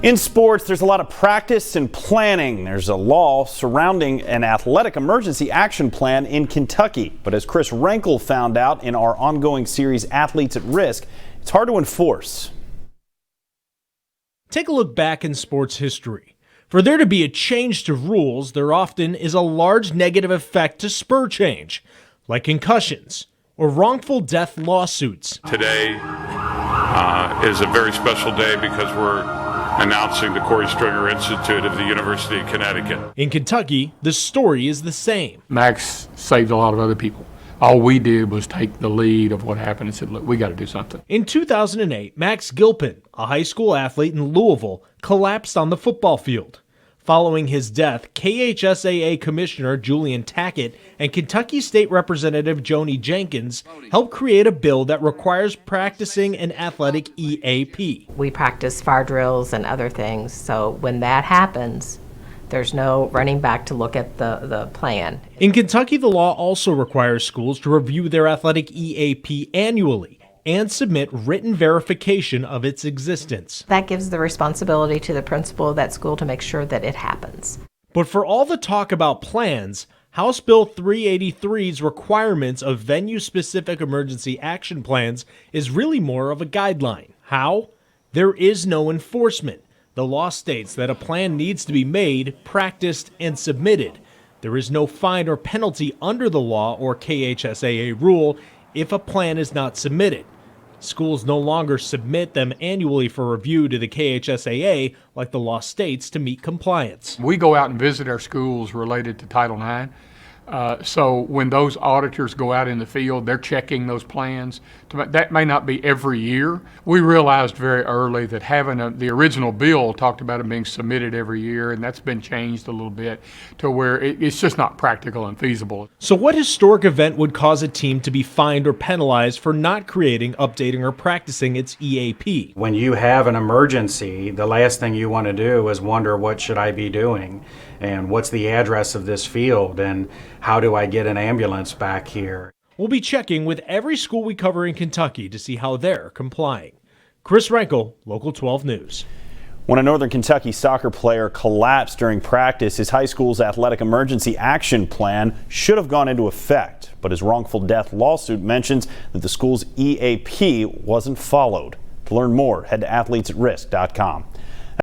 In sports, there's a lot of practice and planning. There's a law surrounding an athletic emergency action plan in Kentucky. But as Chris Renkel found out in our ongoing series, Athletes at Risk, it's hard to enforce. Take a look back in sports history. For there to be a change to rules, there often is a large negative effect to spur change, like concussions or wrongful death lawsuits. Today is a very special day because we're announcing the Corey Stringer Institute of the University of Connecticut. In Kentucky, the story is the same. Max saved a lot of other people. All we did was take the lead of what happened and said, look, we got to do something. In 2008, Max Gilpin, a high school athlete in Louisville, collapsed on the football field. Following his death, KHSAA Commissioner Julian Tackett and Kentucky State Representative Joni Jenkins helped create a bill that requires practicing an athletic EAP. We practice fire drills and other things, so when that happens, there's no running back to look at the plan. In Kentucky, the law also requires schools to review their athletic EAP annually and submit written verification of its existence. That gives the responsibility to the principal of that school to make sure that it happens. But for all the talk about plans, House Bill 383's requirements of venue-specific emergency action plans is really more of a guideline. How? There is no enforcement. The law states that a plan needs to be made, practiced, and submitted. There is no fine or penalty under the law or KHSAA rule if a plan is not submitted. Schools no longer submit them annually for review to the KHSAA like the law states to meet compliance. We go out and visit our schools related to Title IX. So when those auditors go out in the field, they're checking those plans. That may not be every year. We realized very early that having the original bill talked about it being submitted every year, and that's been changed a little bit to where it's just not practical and feasible. So what historic event would cause a team to be fined or penalized for not creating, updating, or practicing its EAP? When you have an emergency, the last thing you want to do is wonder, what should I be doing? And what's the address of this field? And how do I get an ambulance back here? We'll be checking with every school we cover in Kentucky to see how they're complying. Chris Renkel, Local 12 News. When a Northern Kentucky soccer player collapsed during practice, his high school's athletic emergency action plan should have gone into effect. But his wrongful death lawsuit mentions that the school's EAP wasn't followed. To learn more, head to athletesatrisk.com.